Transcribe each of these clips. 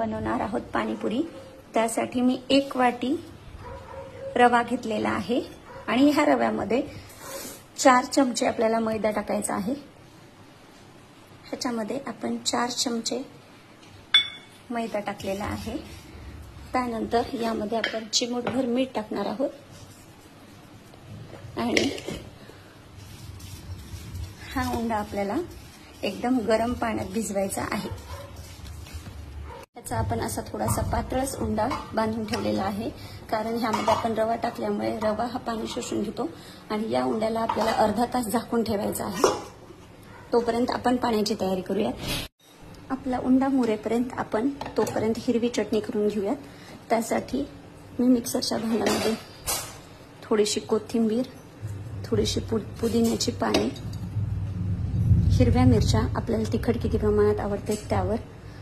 बनवणार आहोत पाणीपुरी। त्यासाठी मी 1 वाटी रवा घेतलेला आहे आणि ह्या रव्यामध्ये 4 चमचे आपल्याला मैदा टाकायचा आहे। ह्याच्यामध्ये आपण 4 चमचे मैदा टाकलेला आहे। त्यानंतर यामध्ये आपण चिमूटभर मीठ टाकणार आहोत आणि हा उंडा आपल्याला एकदम गरम पाण्यात भिजवायचा आहे। याचा आपण असा थोडासा पातळच उंडा बांधून ठेवलेला आहे, कारण ह्यामध्ये आपण रवा टाकल्यामुळे रवा हा पाणी शोषून घेतो आणि या उंड्याला आपल्याला अर्धा तास झाकून ठेवायचा आहे। तोपर्यंत आपण पाण्याची तयारी करूया। आपला उंडा मुरेपर्यंत आपण तोपर्यंत हिरवी चटणी करून घेऊयात। त्यासाठी मी मिक्सरच्या भांड्यामध्ये थोडीशी कोथिंबीर, थोडीशी पुदिन्याची पाने, हिरव्या मिरच्या, आपल्याला तिखट किती प्रमाणात आवडते त्यावर,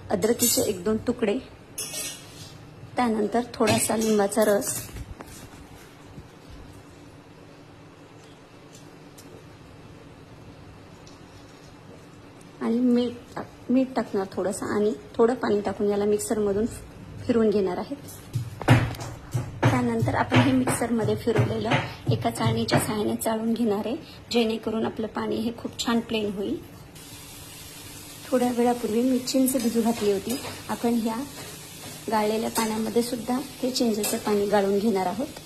अद्रकीचे 1-2 तुकडे, त्यानंतर थोडासा लिंबाचा रस, आणि मीठ टाकणार थोडंसं आणि थोडं पाणी टाकून याला मिक्सरमधून फिरवून घेणार आहे। त्यानंतर आपण हे मिक्सरमध्ये फिरवलेलं एका चाळणीच्या सहाय्याने चाळून घेणार आहे, जेणेकरून आपलं पाणी हे खूप छान प्लेन होईल। थोड्या वेळापूर्वी मी चिंच भिजू घातली होती। आपण ह्या गाळलेल्या पाण्यामध्ये सुद्धा हे चिंचेचे पाणी गाळून घेणार आहोत।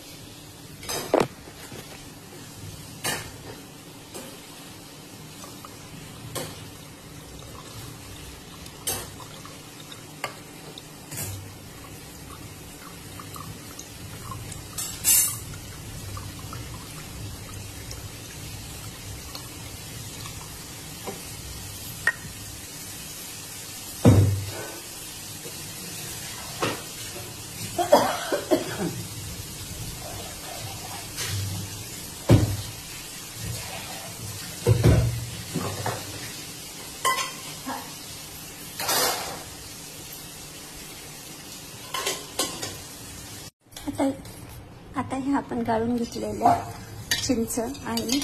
आता हे आपण गाळून घेतलेल्या चिंच आणि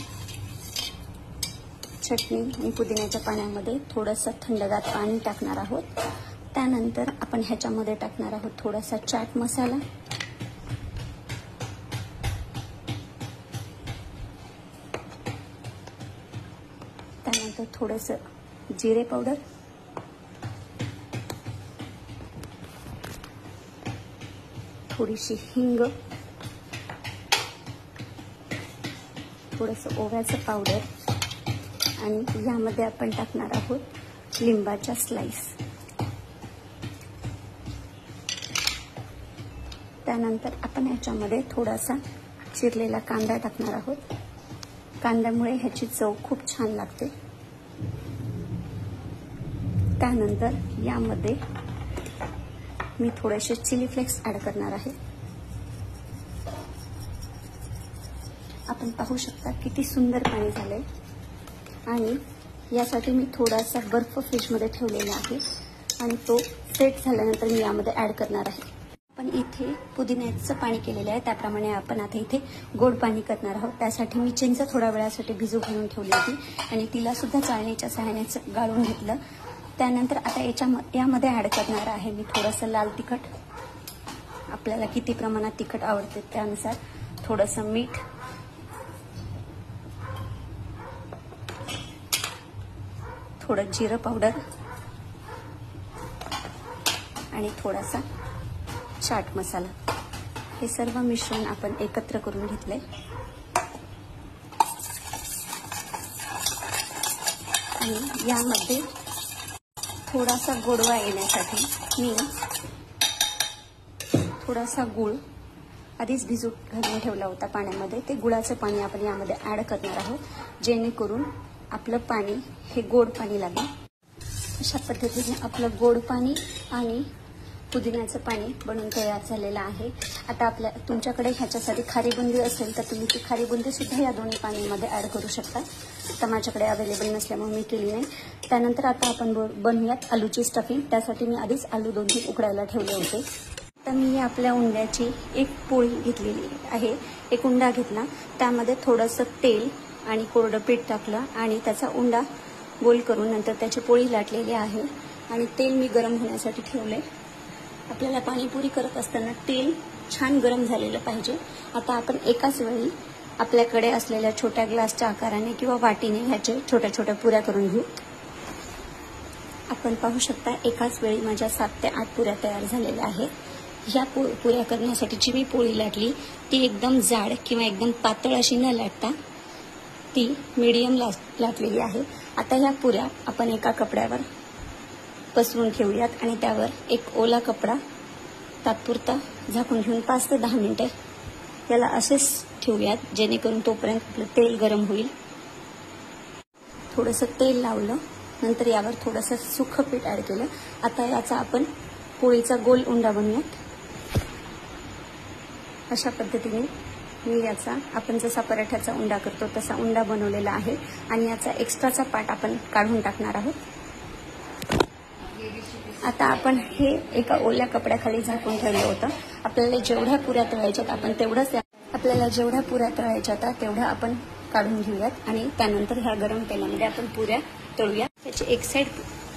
चटणी आणि पुदिन्याच्या पाण्यामध्ये थोडंसं थंडगार पाणी टाकणार आहोत। त्यानंतर आपण ह्याच्यामध्ये टाकणार आहोत थोडासा चाट मसाला, त्यानंतर थोडंसं जिरे पावडर, थोडीशी हिंग, थोडंसं ओव्याचं पावडर आणि यामध्ये आपण टाकणार आहोत लिंबाच्या स्लाइस। त्यानंतर आपण याच्यामध्ये थोडासा चिरलेला कांदा टाकणार आहोत। कांद्यामुळे ह्याची चव खूप छान लागते। त्यानंतर यामध्ये मी थोडेसे चिली फ्लेक्स ऍड करणार आहे। आपण पाहू शकता किती सुंदर पाणी झालंय आणि यासाठी मी थोडासा बर्फ फ्रीजमध्ये ठेवलेला आहे आणि तो सेट झाल्यानंतर मी यामध्ये ऍड करणार आहे। आपण इथे पुदिन्याचं पाणी केलेलं आहे, त्याप्रमाणे आपण आता इथे गोड पाणी करणार आहोत। त्यासाठी मी चिंच थोड्या वेळासाठी भिजू घालून ठेवली होती आणि तिला सुद्धा चाळणीच्या सहाय्याने गाळून घेतलं। त्यानंतर आता यामध्ये ऍड करणार आहे मी थोडंसं लाल तिखट, आपल्याला किती प्रमाणात तिखट आवडते त्यानुसार, थोडंसं मीठ, थोडं जिरं पावडर आणि थोडासा चाट मसाला। हे सर्व मिश्रण आपण एकत्र करून घेतले आणि यामध्ये थोडासा गोडवा येण्यासाठी मी थोडासा गूळ आधीच भिजू घालून ठेवला होता पाण्यामध्ये, ते गुळाचं पाणी आपण यामध्ये ऍड करणार आहोत, जेणेकरून आपलं पाणी हे गोड पाणी लागेल। अशा पद्धतीने आपलं गोड पाणी आणि पुदिन्याचं पाणी बनवून तयार झालेलं आहे। आता तुमच्याकडे ह्याच्यासाठी खारी बुंदी असेल तर तुम्ही ती खारी बुंदी सुद्धा या दोन्ही पाण्यामध्ये ऍड करू शकता। तर माझ्याकडे अवेलेबल नसल्यामुळे मी केली नाही। त्यानंतर आता आपण बनवूयात आलूची स्टफिंग। त्यासाठी मी आधीच आलू 2-3 उकडायला ठेवले होते। तर मी आपल्या उंड्याची एक पोळी घेतलेली आहे, एक उंडा घेतला, त्यामध्ये थोडंसं तेल आणि कोरडं पीठ टाकलं आणि त्याचा उंडा गोल करून नंतर त्याची पोळी लाटलेली आहे आणि तेल मी गरम होण्यासाठी ठेवले आपल्याला पाणीपुरी करत असताना तेल छान गरम झालेलं पाहिजे. आता आपण एकाच वेळी आपल्याकडे असलेल्या छोट्या ग्लासच्या आकाराने किंवा वाटीने ह्याचे छोट्या छोट्या पुऱ्या करून घेऊ. आपण पाहू शकता एकाच वेळी माझ्या 7 ते 8 पुऱ्या तयार झालेल्या आहेत. ह्या पुऱ्या करण्यासाठी जी मी पोळी लाटली ती एकदम जाड किंवा एकदम पातळ अशी न लाटता ती मीडियम लाटलेली आहे. आता ह्या पुऱ्या आपण एका कपड्यावर पसरून ठेवूयात आणि त्यावर एक ओला कपडा तात्पुरता झाकून घेऊन 5 ते 10 मिनिटे याला असेच ठेवूयात, जेणेकरून तोपर्यंत आपलं तेल गरम होईल. थोडंसं तेल लावलं, नंतर यावर थोडंसं सुखं पीठ ॲड केलं. आता याचा आपण पोळीचा गोल उंडा बनवूयात. अशा पद्धतीने मी याचा आपण जसा पराठ्याचा उंडा करतो तसा उंडा बनवलेला आहे आणि याचा एक्स्ट्राचा पार्ट आपण काढून टाकणार आहोत. आता आपण हे एका ओल्या कपड्याखाली झाकून ठेवलं होतं. आपल्याला जेवढ्या पुऱ्या तळायच्यात आपण जेवढ्या पुऱ्या तळायच्या तेवढ्या आपण काढून घेऊयात आणि त्यानंतर ह्या गरम तेलामध्ये आपण पुऱ्या तळूया. त्याची एक साईड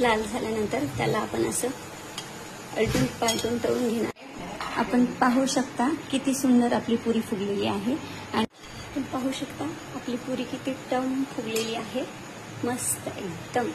लाल झाल्यानंतर त्याला आपण असं अलटून पालटून तळून घेणार. आपण पाहू शकता किती सुंदर आपली पुरी फुगलेली आहे आणि आपण पाहू शकता आपली पुरी किती टम फुगलेली आहे. मस्त एकदम.